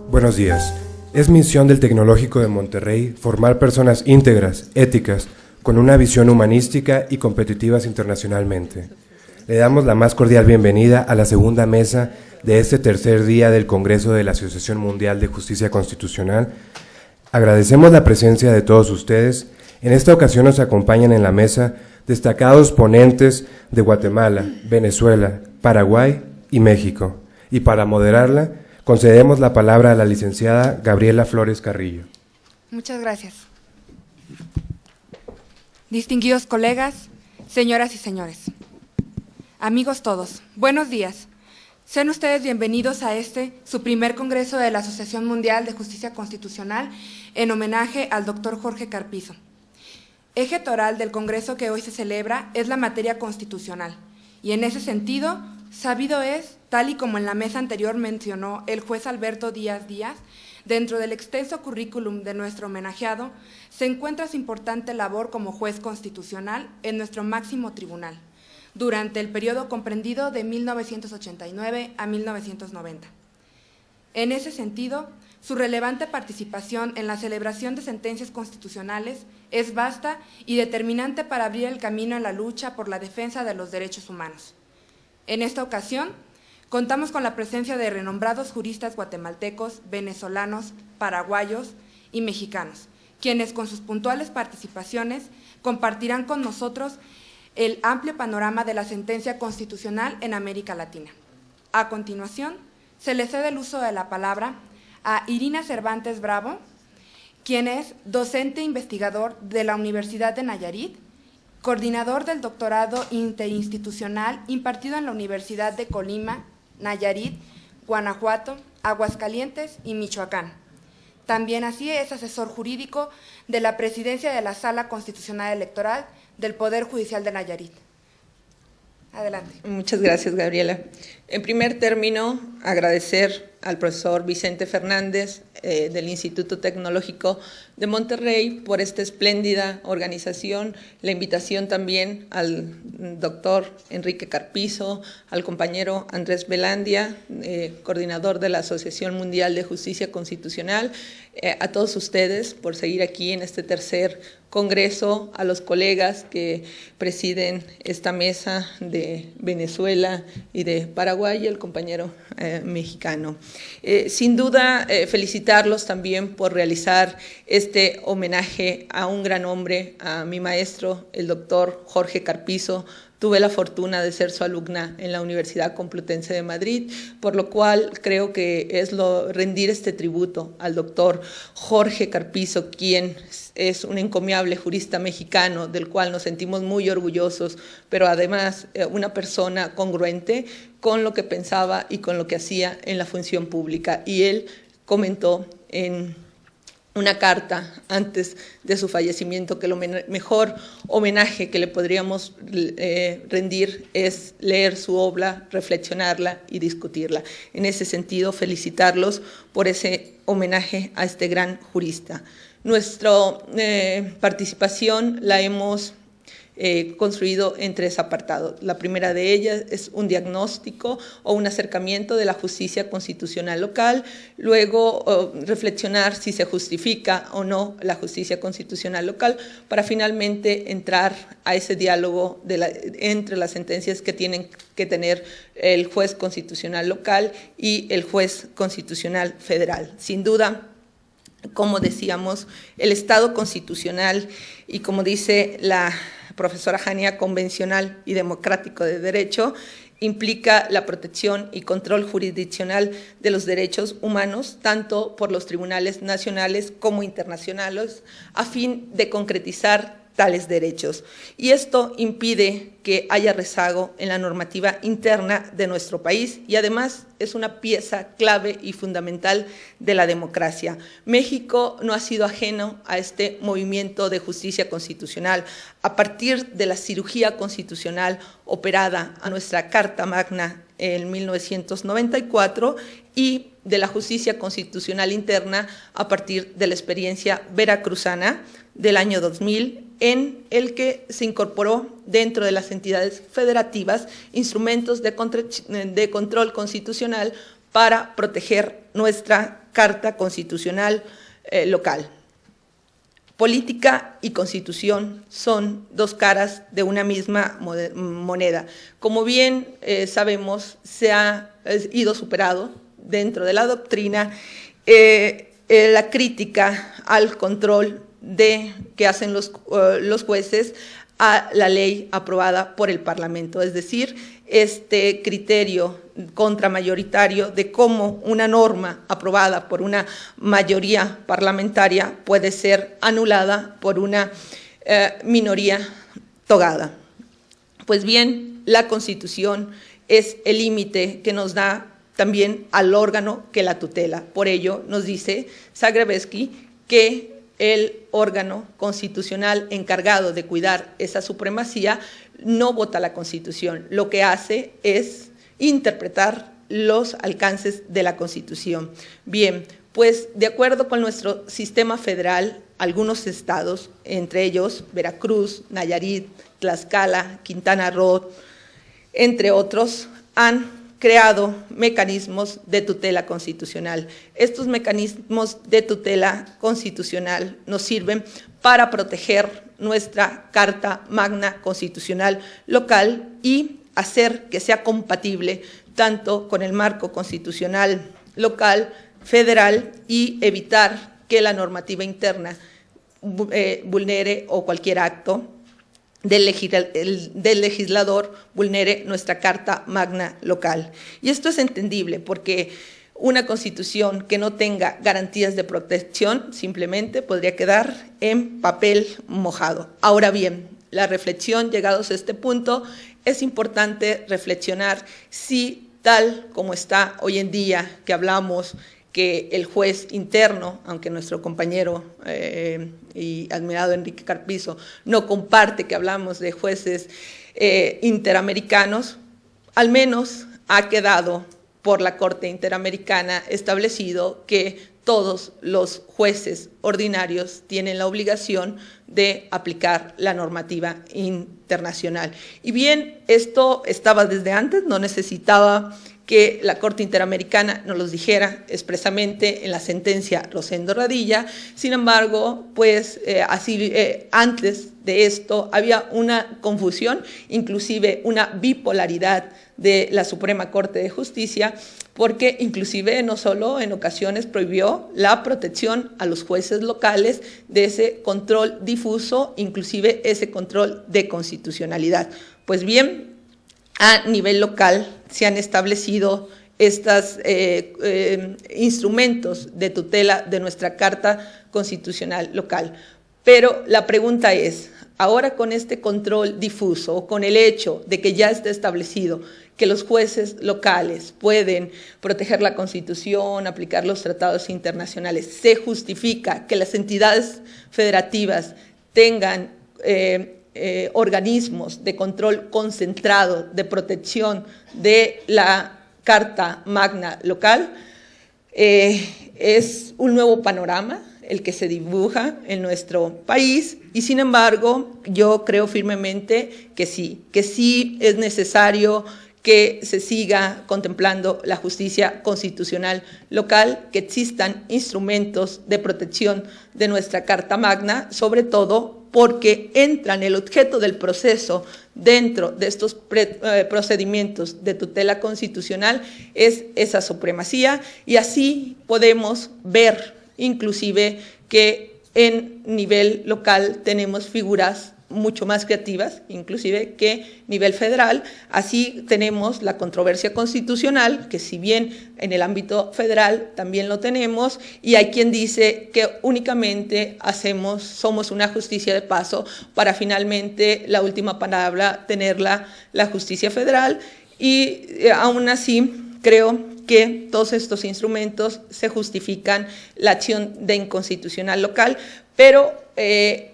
Buenos días. Es misión del Tecnológico de Monterrey formar personas íntegras, éticas, con una visión humanística y competitivas internacionalmente. Le damos la más cordial bienvenida a la segunda mesa de este tercer día del Congreso de la Asociación Mundial de Justicia Constitucional. Agradecemos la presencia de todos ustedes. En esta ocasión nos acompañan en la mesa destacados ponentes de Guatemala, Venezuela, Paraguay y México. Y para moderarla, concedemos la palabra a la licenciada Gabriela Flores Carrillo. Muchas gracias. Distinguidos colegas, señoras y señores, amigos todos, buenos días. Sean ustedes bienvenidos a su primer Congreso de la Asociación Mundial de Justicia Constitucional en homenaje al doctor Jorge Carpizo. Eje toral del Congreso que hoy se celebra es la materia constitucional, y en ese sentido, sabido es, tal y como en la mesa anterior mencionó el juez Alberto Díaz Díaz, dentro del extenso currículum de nuestro homenajeado, se encuentra su importante labor como juez constitucional en nuestro máximo tribunal, durante el periodo comprendido de 1989 a 1990. En ese sentido, su relevante participación en la celebración de sentencias constitucionales es vasta y determinante para abrir el camino en la lucha por la defensa de los derechos humanos. En esta ocasión, contamos con la presencia de renombrados juristas guatemaltecos, venezolanos, paraguayos y mexicanos, quienes con sus puntuales participaciones compartirán con nosotros el amplio panorama de la sentencia constitucional en América Latina. A continuación, se le cede el uso de la palabra a Irina Cervantes Bravo, quien es docente e investigador de la Universidad de Nayarit, coordinador del doctorado interinstitucional impartido en la Universidad de Colima, Nayarit, Guanajuato, Aguascalientes y Michoacán. También así es asesor jurídico de la presidencia de la Sala Constitucional Electoral del Poder Judicial de Nayarit. Adelante. Muchas gracias, Gabriela. En primer término, agradecer al profesor Vicente Fernández del Instituto Tecnológico de Monterrey por esta espléndida organización, la invitación también al doctor Enrique Carpizo, al compañero Andrés Velandia, coordinador de la Asociación Mundial de Justicia Constitucional, a todos ustedes por seguir aquí en este tercer congreso, a los colegas que presiden esta mesa de Venezuela y de Paraguay y el compañero mexicano. Sin duda, felicitarlos también por realizar este homenaje a un gran hombre, a mi maestro, el doctor Jorge Carpizo. Tuve la fortuna de ser su alumna en la Universidad Complutense de Madrid, por lo cual creo que es rendir este tributo al doctor Jorge Carpizo, quien es un encomiable jurista mexicano del cual nos sentimos muy orgullosos, pero además una persona congruente con lo que pensaba y con lo que hacía en la función pública. Y él comentó en una carta antes de su fallecimiento que lo mejor homenaje que le podríamos rendir es leer su obra, reflexionarla y discutirla. En ese sentido, felicitarlos por ese homenaje a este gran jurista. Nuestra participación la hemos construido en tres apartados. La primera de ellas es un diagnóstico o un acercamiento de la justicia constitucional local, luego reflexionar si se justifica o no la justicia constitucional local, para finalmente entrar a ese diálogo entre las sentencias que tienen que tener el juez constitucional local y el juez constitucional federal. Sin duda, como decíamos, el Estado constitucional y como dice la profesora Jania, convencional y democrático de derecho, implica la protección y control jurisdiccional de los derechos humanos, tanto por los tribunales nacionales como internacionales, a fin de concretizar tales derechos. Y esto impide que haya rezago en la normativa interna de nuestro país y además es una pieza clave y fundamental de la democracia. México no ha sido ajeno a este movimiento de justicia constitucional. A partir de la cirugía constitucional operada a nuestra Carta Magna en 1994 y de la justicia constitucional interna a partir de la experiencia veracruzana del año 2000 en el que se incorporó dentro de las entidades federativas instrumentos de control constitucional para proteger nuestra Carta Constitucional local. Política y constitución son dos caras de una misma moneda. Como bien sabemos, se ha ido superado dentro de la doctrina la crítica al control que hacen los jueces a la ley aprobada por el Parlamento, es decir, este criterio contramayoritario de cómo una norma aprobada por una mayoría parlamentaria puede ser anulada por una minoría togada. Pues bien, la Constitución es el límite que nos da también al órgano que la tutela. Por ello, nos dice Zagrebelsky que el órgano constitucional encargado de cuidar esa supremacía no vota la Constitución, lo que hace es interpretar los alcances de la Constitución. Bien, pues de acuerdo con nuestro sistema federal, algunos estados, entre ellos Veracruz, Nayarit, Tlaxcala, Quintana Roo, entre otros, han creado mecanismos de tutela constitucional. Estos mecanismos de tutela constitucional nos sirven para proteger nuestra Carta Magna Constitucional local y hacer que sea compatible tanto con el marco constitucional local, federal, y evitar que la normativa interna vulnere o cualquier acto del legislador vulnere nuestra Carta Magna local. Y esto es entendible porque una Constitución que no tenga garantías de protección simplemente podría quedar en papel mojado. Ahora bien, la reflexión, llegados a este punto, es importante reflexionar si tal como está hoy en día, que hablamos que el juez interno, aunque nuestro compañero y admirado Enrique Carpizo no comparte que hablamos de jueces interamericanos, al menos ha quedado por la Corte Interamericana establecido que todos los jueces ordinarios tienen la obligación de aplicar la normativa internacional. Y bien, esto estaba desde antes, no necesitaba que la Corte Interamericana nos los dijera expresamente en la sentencia Rosendo Radilla. Sin embargo, pues antes de esto había una confusión, inclusive una bipolaridad de la Suprema Corte de Justicia, porque inclusive no solo en ocasiones prohibió la protección a los jueces locales de ese control difuso, inclusive ese control de constitucionalidad. Pues bien, a nivel local se han establecido estos instrumentos de tutela de nuestra Carta Constitucional local. Pero la pregunta es, ahora con este control difuso, o con el hecho de que ya está establecido que los jueces locales pueden proteger la Constitución, aplicar los tratados internacionales, ¿se justifica que las entidades federativas tengan organismos de control concentrado de protección de la Carta Magna local? Es un nuevo panorama el que se dibuja en nuestro país y sin embargo yo creo firmemente que sí es necesario que se siga contemplando la justicia constitucional local, que existan instrumentos de protección de nuestra Carta Magna, sobre todo porque entran el objeto del proceso dentro de estos procedimientos de tutela constitucional es esa supremacía, y así podemos ver inclusive que en nivel local tenemos figuras mucho más creativas, inclusive que nivel federal. Así tenemos la controversia constitucional, que si bien en el ámbito federal también lo tenemos, y hay quien dice que únicamente somos una justicia de paso para finalmente la última palabra tenerla la justicia federal, y aún así creo que todos estos instrumentos se justifican la acción de inconstitucional local, pero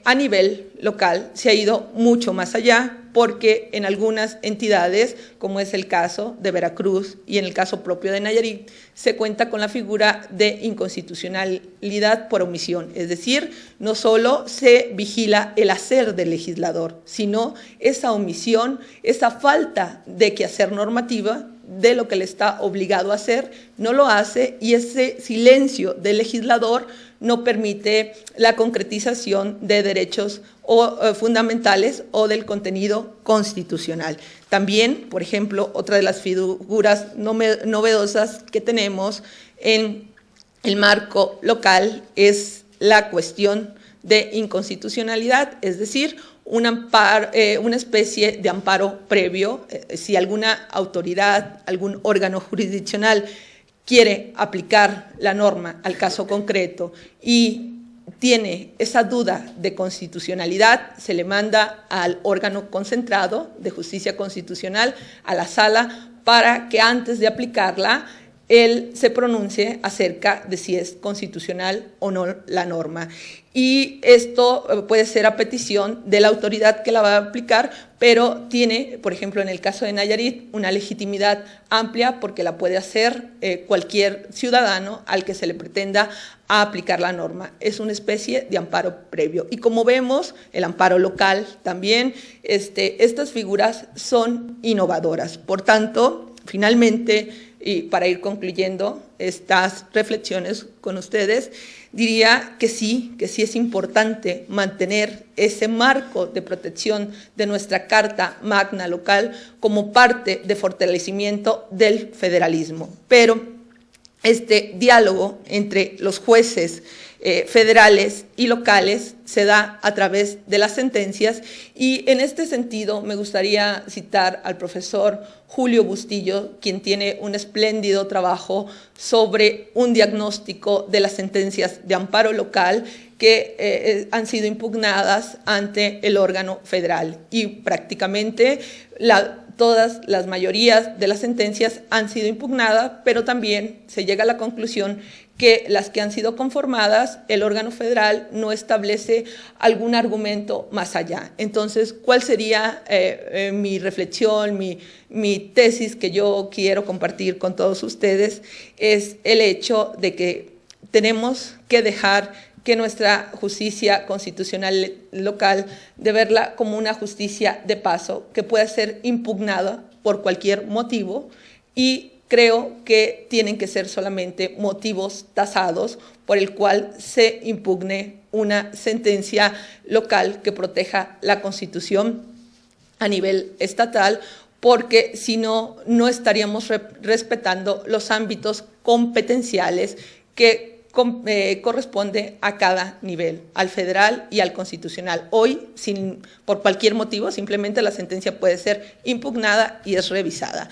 a nivel local se ha ido mucho más allá, porque en algunas entidades, como es el caso de Veracruz y en el caso propio de Nayarit, se cuenta con la figura de inconstitucionalidad por omisión. Es decir, no solo se vigila el hacer del legislador, sino esa omisión, esa falta de quehacer normativa de lo que le está obligado a hacer, no lo hace, y ese silencio del legislador no permite la concretización de derechos fundamentales o del contenido constitucional. También, por ejemplo, otra de las figuras novedosas que tenemos en el marco local es la cuestión de inconstitucionalidad, es decir, una especie de amparo previo. Si alguna autoridad, algún órgano jurisdiccional quiere aplicar la norma al caso concreto y tiene esa duda de constitucionalidad, se le manda al órgano concentrado de justicia constitucional, a la sala, para que antes de aplicarla él se pronuncie acerca de si es constitucional o no la norma. Y esto puede ser a petición de la autoridad que la va a aplicar, pero tiene, por ejemplo, en el caso de Nayarit, una legitimidad amplia porque la puede hacer cualquier ciudadano al que se le pretenda aplicar la norma. Es una especie de amparo previo. Y como vemos, el amparo local también, estas figuras son innovadoras. Por tanto, finalmente, y para ir concluyendo estas reflexiones con ustedes, diría que sí es importante mantener ese marco de protección de nuestra Carta Magna local como parte de fortalecimiento del federalismo. Pero este diálogo entre los jueces federales y locales se da a través de las sentencias, y en este sentido me gustaría citar al profesor Julio Bustillo, quien tiene un espléndido trabajo sobre un diagnóstico de las sentencias de amparo local que han sido impugnadas ante el órgano federal, y prácticamente todas las mayorías de las sentencias han sido impugnadas, pero también se llega a la conclusión que las que han sido conformadas, el órgano federal no establece algún argumento más allá. Entonces, ¿cuál sería mi reflexión, mi tesis que yo quiero compartir con todos ustedes? Es el hecho de que tenemos que dejar que nuestra justicia constitucional local, de verla como una justicia de paso que pueda ser impugnada por cualquier motivo, y creo que tienen que ser solamente motivos tasados por el cual se impugne una sentencia local que proteja la Constitución a nivel estatal, porque si no, no estaríamos respetando los ámbitos competenciales que corresponde a cada nivel, al federal y al constitucional. Hoy, por cualquier motivo, simplemente la sentencia puede ser impugnada y es revisada.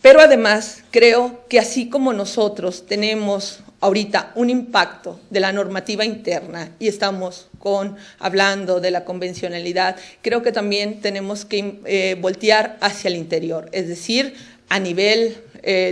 Pero además, creo que así como nosotros tenemos ahorita un impacto de la normativa interna y estamos hablando de la convencionalidad, creo que también tenemos que voltear hacia el interior, es decir, a nivel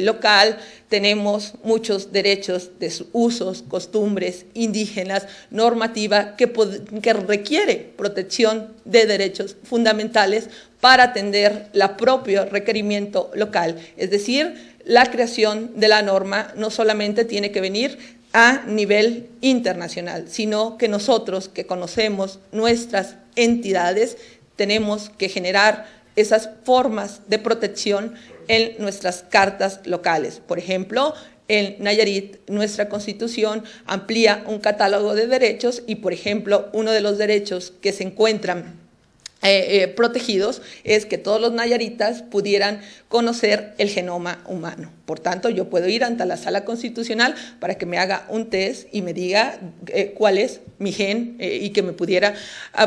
local tenemos muchos derechos de usos, costumbres indígenas, normativa que requiere protección de derechos fundamentales para atender el propio requerimiento local. Es decir, la creación de la norma no solamente tiene que venir a nivel internacional, sino que nosotros que conocemos nuestras entidades tenemos que generar esas formas de protección en nuestras cartas locales. Por ejemplo, en Nayarit, nuestra Constitución amplía un catálogo de derechos y, por ejemplo, uno de los derechos que se encuentran protegidos es que todos los nayaritas pudieran conocer el genoma humano. Por tanto, yo puedo ir ante la Sala Constitucional para que me haga un test y me diga cuál es mi gen y que me pudiera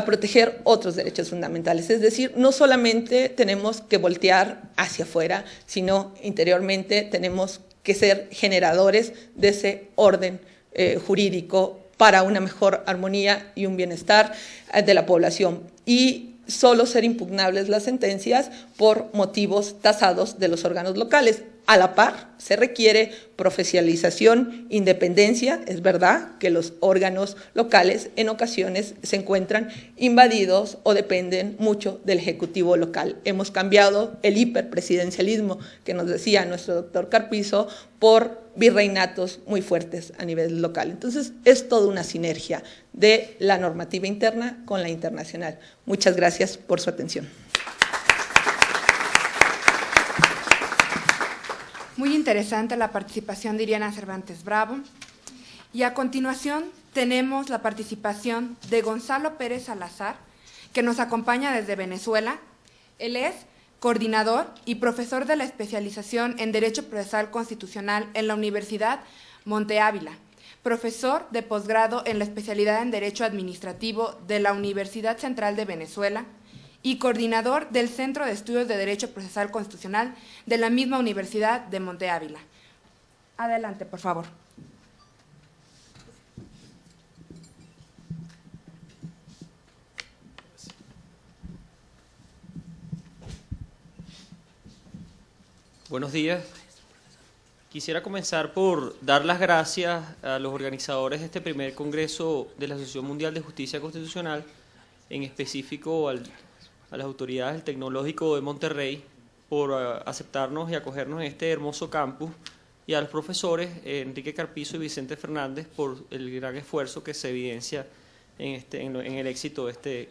proteger otros derechos fundamentales. Es decir, no solamente tenemos que voltear hacia afuera, sino interiormente tenemos que ser generadores de ese orden jurídico para una mejor armonía y un bienestar de la población. Y solo ser impugnables las sentencias por motivos tasados de los órganos locales. A la par, se requiere profesionalización, independencia. Es verdad que los órganos locales en ocasiones se encuentran invadidos o dependen mucho del Ejecutivo local. Hemos cambiado el hiperpresidencialismo que nos decía nuestro doctor Carpizo por virreinatos muy fuertes a nivel local. Entonces, es toda una sinergia de la normativa interna con la internacional. Muchas gracias por su atención. Muy interesante la participación de Iriana Cervantes Bravo. Y a continuación tenemos la participación de Gonzalo Pérez Salazar, que nos acompaña desde Venezuela. Él es coordinador y profesor de la especialización en Derecho Procesal Constitucional en la Universidad Monte Ávila, profesor de posgrado en la especialidad en Derecho Administrativo de la Universidad Central de Venezuela, y coordinador del Centro de Estudios de Derecho Procesal Constitucional de la misma Universidad de Monte Ávila. Adelante, por favor. Buenos días. Quisiera comenzar por dar las gracias a los organizadores de este primer Congreso de la Asociación Mundial de Justicia Constitucional, en específico a las autoridades del Tecnológico de Monterrey por aceptarnos y acogernos en este hermoso campus, y a los profesores Enrique Carpizo y Vicente Fernández por el gran esfuerzo que se evidencia en el éxito de este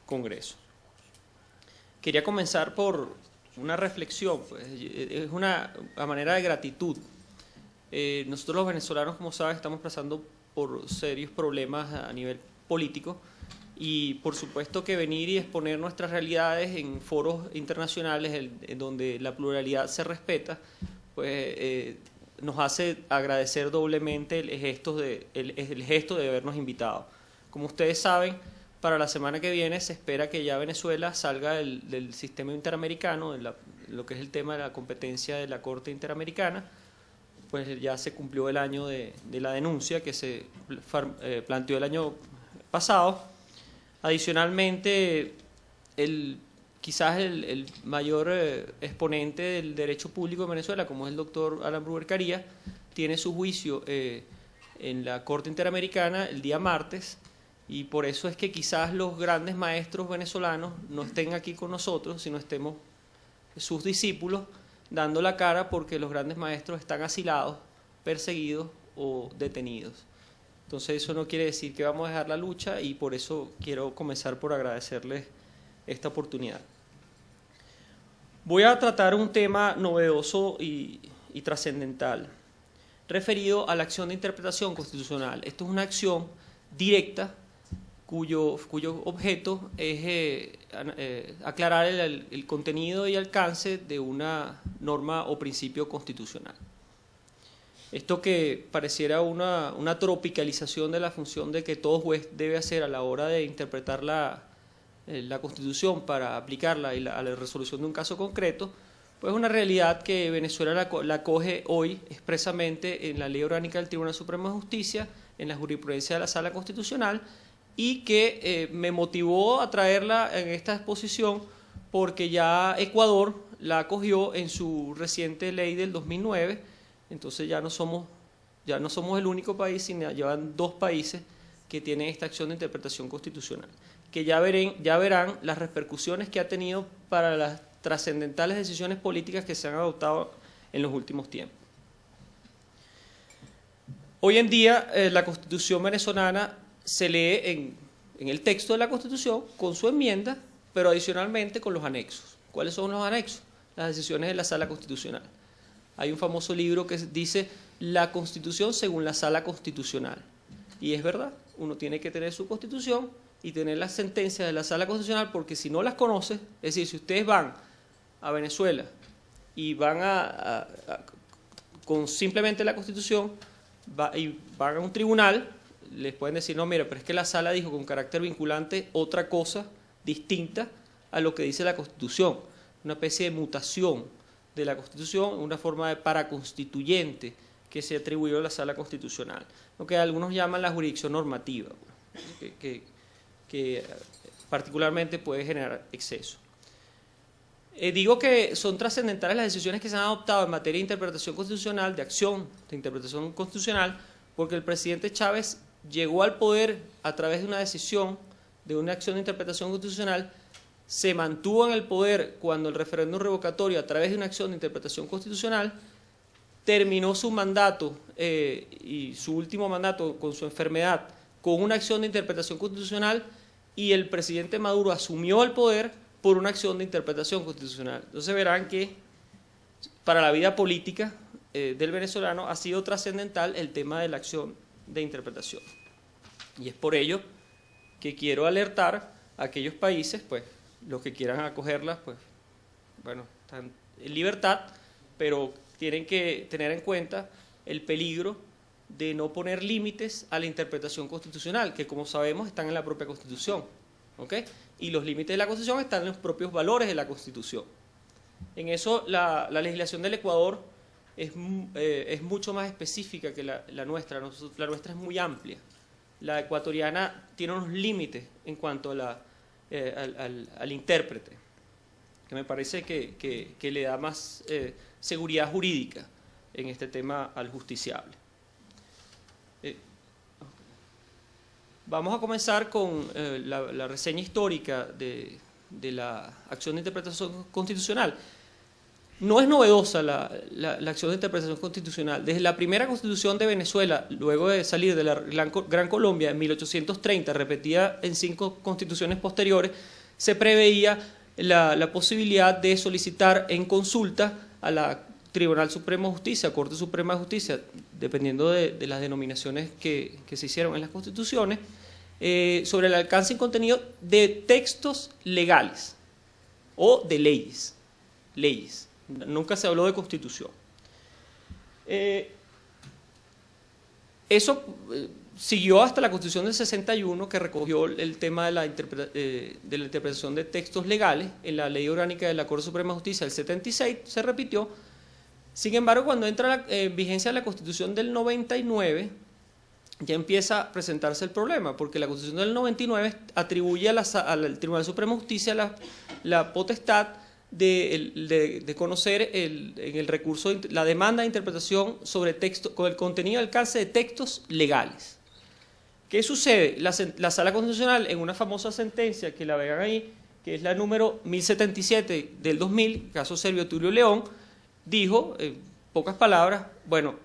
Congreso. Quería comenzar por una reflexión, pues, es a manera de gratitud. Nosotros los venezolanos, como saben, estamos pasando por serios problemas a nivel político, y por supuesto que venir y exponer nuestras realidades en foros internacionales en donde la pluralidad se respeta, pues nos hace agradecer doblemente el gesto de habernos invitado. Como ustedes saben, para la semana que viene se espera que ya Venezuela salga del sistema interamericano, lo que es el tema de la competencia de la Corte Interamericana. Pues ya se cumplió el año de la denuncia que se planteó el año pasado. Adicionalmente, quizás el mayor exponente del derecho público en Venezuela, como es el doctor Alan Bruguer Carías, tiene su juicio en la Corte Interamericana el día martes, y por eso es que quizás los grandes maestros venezolanos no estén aquí con nosotros, sino estemos sus discípulos dando la cara porque los grandes maestros están asilados, perseguidos o detenidos. Entonces eso no quiere decir que vamos a dejar la lucha, y por eso quiero comenzar por agradecerles esta oportunidad. Voy a tratar un tema novedoso y trascendental, referido a la acción de interpretación constitucional. Esto es una acción directa cuyo objeto es aclarar el contenido y alcance de una norma o principio constitucional. Esto que pareciera una tropicalización de la función de que todo juez debe hacer a la hora de interpretar la Constitución para aplicarla a la resolución de un caso concreto, pues es una realidad que Venezuela la acoge hoy expresamente en la Ley Orgánica del Tribunal Supremo de Justicia, en la jurisprudencia de la Sala Constitucional, y que me motivó a traerla en esta exposición porque ya Ecuador la acogió en su reciente ley del 2009. Entonces ya no somos el único país, sino llevan 2 países que tienen esta acción de interpretación constitucional, que ya verán las repercusiones que ha tenido para las trascendentales decisiones políticas que se han adoptado en los últimos tiempos. Hoy en día la Constitución venezolana se lee en el texto de la Constitución con su enmienda, pero adicionalmente con los anexos. ¿Cuáles son los anexos? Las decisiones de la Sala Constitucional. Hay un famoso libro que dice La Constitución según la Sala Constitucional. Y es verdad, uno tiene que tener su Constitución y tener las sentencias de la Sala Constitucional, porque si no las conoce, es decir, si ustedes van a Venezuela y van con simplemente la Constitución y van a un tribunal, les pueden decir, no, mira, pero es que la Sala dijo con carácter vinculante otra cosa distinta a lo que dice la Constitución, una especie de mutación de la Constitución, una forma de paraconstituyente que se atribuyó a la Sala Constitucional, lo que algunos llaman la jurisdicción normativa, que particularmente puede generar exceso. Digo que son trascendentales las decisiones que se han adoptado en materia de interpretación constitucional, de acción de interpretación constitucional, porque el presidente Chávez llegó al poder a través de una decisión, de una acción de interpretación constitucional, se mantuvo en el poder cuando el referéndum revocatorio a través de una acción de interpretación constitucional, terminó su mandato y su último mandato con su enfermedad con una acción de interpretación constitucional, y el presidente Maduro asumió el poder por una acción de interpretación constitucional. Entonces verán que para la vida política del venezolano ha sido trascendental el tema de la acción de interpretación. Y es por ello que quiero alertar a aquellos países, pues, los que quieran acogerlas, pues, bueno, están en libertad, pero tienen que tener en cuenta el peligro de no poner límites a la interpretación constitucional, que como sabemos están en la propia Constitución, ¿ok? Y los límites de la Constitución están en los propios valores de la Constitución. En eso la legislación del Ecuador es mucho más específica que la nuestra. La nuestra es muy amplia. La ecuatoriana tiene unos límites en cuanto a al intérprete, que me parece que le da más seguridad jurídica en este tema al justiciable. Vamos a comenzar con la reseña histórica de la acción de interpretación constitucional. No es novedosa la acción de interpretación constitucional. Desde la primera constitución de Venezuela, luego de salir de la Gran Colombia en 1830, repetida en 5 constituciones posteriores, se preveía la posibilidad de solicitar en consulta a la Tribunal Supremo de Justicia, Corte Suprema de Justicia, dependiendo de las denominaciones que se hicieron en las constituciones, sobre el alcance y contenido de textos legales o de leyes. Nunca se habló de constitución. Eso siguió hasta la Constitución del 61, que recogió el tema de la interpretación de textos legales. En la Ley Orgánica de la Corte Suprema de Justicia del 76 se repitió. Sin embargo, cuando entra en vigencia la Constitución del 99, ya empieza a presentarse el problema, porque la Constitución del 99 atribuye al Tribunal Supremo de Justicia la potestad de conocer en el recurso, la demanda de interpretación sobre texto, con el contenido y alcance de textos legales. ¿Qué sucede? La Sala Constitucional, en una famosa sentencia que la vean ahí, que es la número 1077 del 2000, caso Servio Tulio León, dijo, pocas palabras, bueno,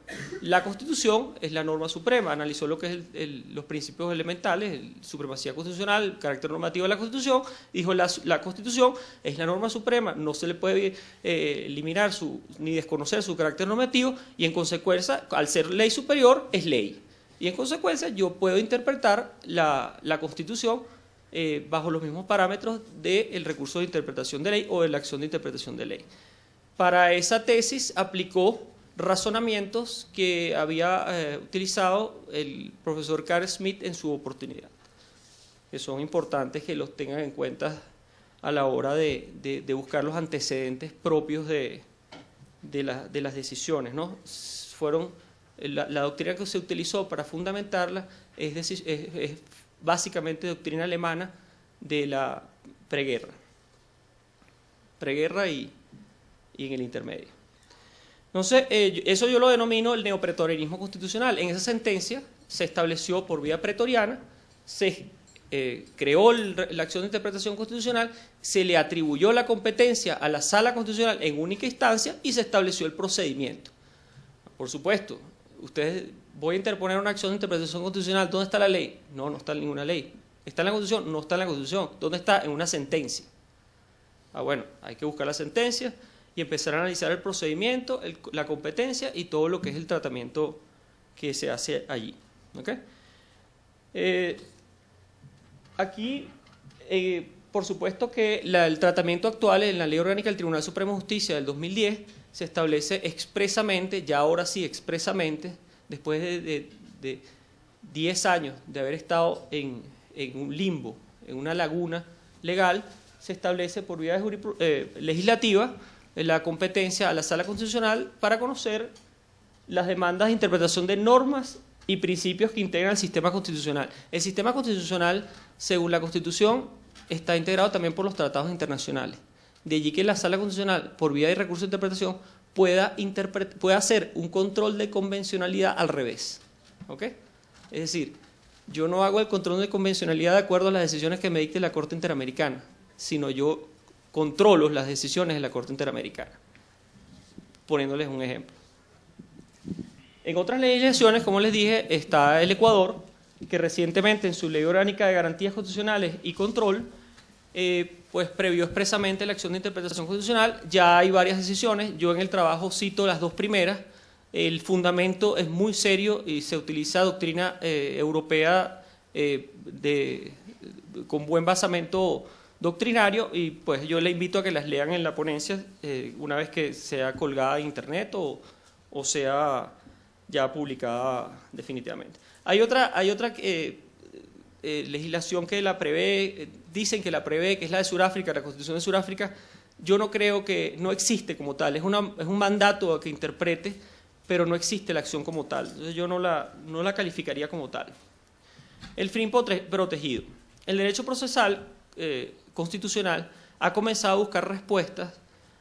la Constitución es la norma suprema, analizó lo que es los principios elementales, supremacía constitucional, el carácter normativo de la Constitución, dijo la Constitución es la norma suprema, no se le puede eliminar ni desconocer su carácter normativo, y en consecuencia, al ser ley superior, es ley. Y en consecuencia yo puedo interpretar la Constitución bajo los mismos parámetros del recurso de interpretación de ley o de la acción de interpretación de ley. Para esa tesis aplicó razonamientos que había utilizado el profesor Carl Smith en su oportunidad, que son importantes que los tengan en cuenta a la hora de buscar los antecedentes propios de las decisiones, ¿no? La doctrina que se utilizó para fundamentarla es básicamente doctrina alemana de la preguerra y en el intermedio. Entonces, eso yo lo denomino el neopretorianismo constitucional. En esa sentencia se estableció por vía pretoriana, se creó la acción de interpretación constitucional, se le atribuyó la competencia a la Sala Constitucional en única instancia y se estableció el procedimiento. Por supuesto, voy a interponer una acción de interpretación constitucional, ¿dónde está la ley? No está en ninguna ley. ¿Está en la Constitución? No está en la Constitución. ¿Dónde está? En una sentencia. Bueno, hay que buscar la sentencia y empezar a analizar el procedimiento, la competencia y todo lo que es el tratamiento que se hace allí. ¿Okay? Aquí, por supuesto que el tratamiento actual en la Ley Orgánica del Tribunal Supremo de Justicia del 2010 se establece expresamente, ya ahora sí expresamente, después de 10 años de haber estado en un limbo, en una laguna legal, se establece por vía legislativa la competencia a la Sala Constitucional para conocer las demandas de interpretación de normas y principios que integran el sistema constitucional. El sistema constitucional, según la Constitución, está integrado también por los tratados internacionales. De allí que la Sala Constitucional, por vía de recurso de interpretación, pueda hacer un control de convencionalidad al revés. ¿Ok? Es decir, yo no hago el control de convencionalidad de acuerdo a las decisiones que me dicte la Corte Interamericana, sino yo controlo las decisiones de la Corte Interamericana. Poniéndoles un ejemplo. En otras legislaciones, como les dije, está el Ecuador, que recientemente en su Ley Orgánica de Garantías Constitucionales y Control, pues previó expresamente la acción de interpretación constitucional. Ya hay varias decisiones, yo en el trabajo cito las dos primeras. El fundamento es muy serio y se utiliza doctrina europea con buen basamento doctrinario, y pues yo le invito a que las lean en la ponencia una vez que sea colgada en internet o sea ya publicada definitivamente. Hay otra legislación que la prevé, dicen que la prevé, que es la de Sudáfrica, la Constitución de Sudáfrica. Yo no creo que, no existe como tal, es un mandato a que interprete, pero no existe la acción como tal. Entonces yo no la calificaría como tal. El fin protegido. El derecho procesal constitucional ha comenzado a buscar respuestas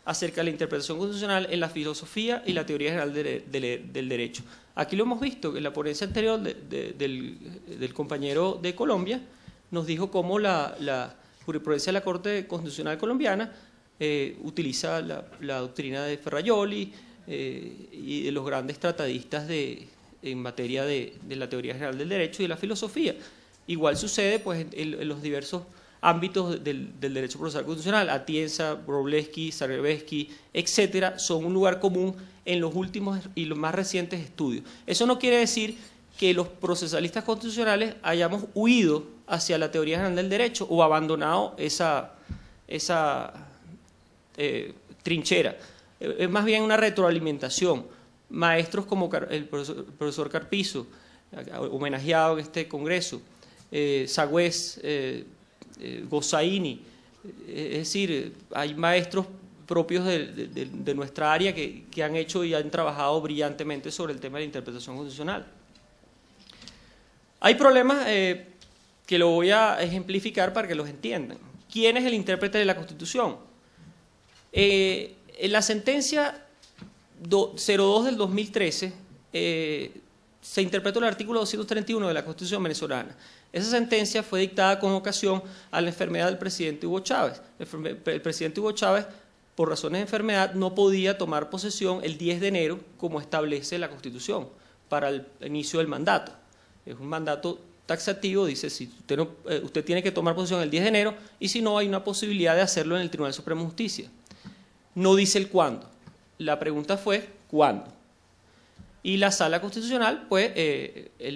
acerca de la interpretación constitucional en la filosofía y la teoría general del derecho. Aquí lo hemos visto, en la ponencia anterior del compañero de Colombia, nos dijo cómo la jurisprudencia de la Corte Constitucional colombiana utiliza la doctrina de Ferrajoli y de los grandes tratadistas en materia de la teoría general del derecho y de la filosofía. Igual sucede pues, en los diversos ámbitos del derecho procesal constitucional. Atienza, Wroblewski, Zagrebski, etcétera, son un lugar común en los últimos y los más recientes estudios. Eso no quiere decir que los procesalistas constitucionales hayamos huido hacia la teoría general del derecho o abandonado esa trinchera. Es más bien una retroalimentación. Maestros como el profesor Carpizo, homenajeado en este congreso, Sagüez, Gossaini, es decir, hay maestros propios de nuestra área que han hecho y han trabajado brillantemente sobre el tema de la interpretación constitucional. Hay problemas que lo voy a ejemplificar para que los entiendan. ¿Quién es el intérprete de la Constitución? En la sentencia 02 del 2013 se interpretó el artículo 231 de la Constitución venezolana. Esa sentencia fue dictada con ocasión a la enfermedad del presidente Hugo Chávez. El presidente Hugo Chávez, por razones de enfermedad, no podía tomar posesión el 10 de enero, como establece la Constitución, para el inicio del mandato. Es un mandato taxativo, dice, si usted tiene que tomar posesión el 10 de enero, y si no, hay una posibilidad de hacerlo en el Tribunal Supremo de Justicia. No dice el cuándo. La pregunta fue, ¿cuándo? Y la Sala Constitucional, pues,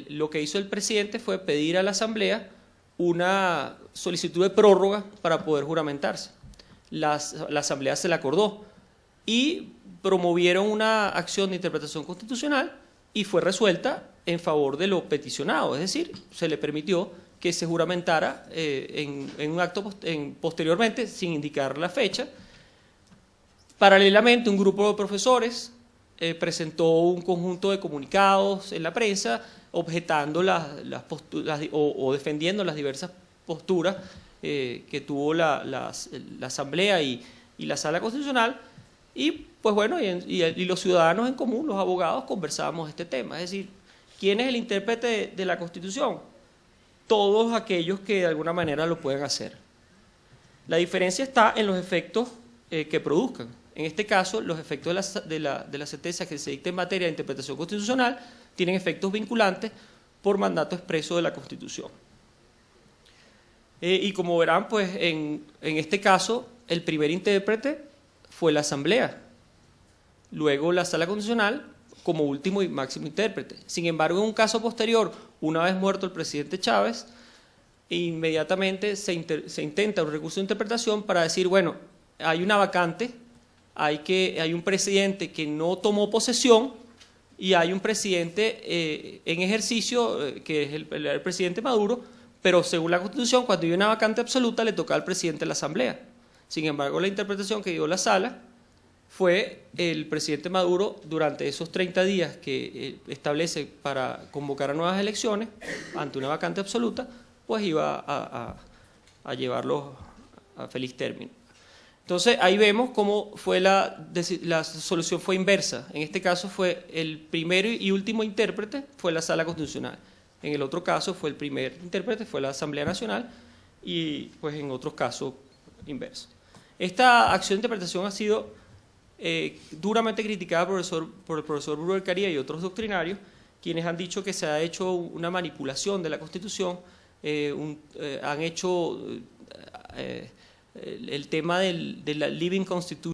lo que hizo el presidente fue pedir a la Asamblea una solicitud de prórroga para poder juramentarse. La Asamblea se la acordó y promovieron una acción de interpretación constitucional y fue resuelta en favor de lo peticionado, es decir, se le permitió que se juramentara en un acto posteriormente, sin indicar la fecha. Paralelamente, un grupo de profesores presentó un conjunto de comunicados en la prensa objetando las posturas o defendiendo las diversas posturas que tuvo la Asamblea y la Sala Constitucional, y pues bueno, y los ciudadanos en común, los abogados, conversábamos este tema. Es decir, ¿quién es el intérprete de la Constitución? Todos aquellos que de alguna manera lo pueden hacer. La diferencia está en los efectos que produzcan. En este caso, los efectos de la sentencia que se dicta en materia de interpretación constitucional tienen efectos vinculantes por mandato expreso de la Constitución. Y como verán, pues en este caso, el primer intérprete fue la Asamblea, luego la Sala Constitucional como último y máximo intérprete. Sin embargo, en un caso posterior, una vez muerto el presidente Chávez, inmediatamente se intenta un recurso de interpretación para decir, bueno, hay una vacante, hay un presidente que no tomó posesión y hay un presidente en ejercicio, que es el presidente Maduro, pero según la Constitución, cuando hay una vacante absoluta, le toca al presidente de la Asamblea. Sin embargo, la interpretación que dio la Sala fue el presidente Maduro, durante esos 30 días que establece para convocar a nuevas elecciones, ante una vacante absoluta, pues iba a llevarlo a feliz término. Entonces ahí vemos cómo fue la solución fue inversa. En este caso fue el primero y último intérprete, fue la Sala Constitucional. En el otro caso fue el primer intérprete, fue la Asamblea Nacional, y pues en otros casos inverso. Esta acción de interpretación ha sido duramente criticada por el profesor Bruno Caría y otros doctrinarios, quienes han dicho que se ha hecho una manipulación de la Constitución, han hecho el tema de la Living Constitution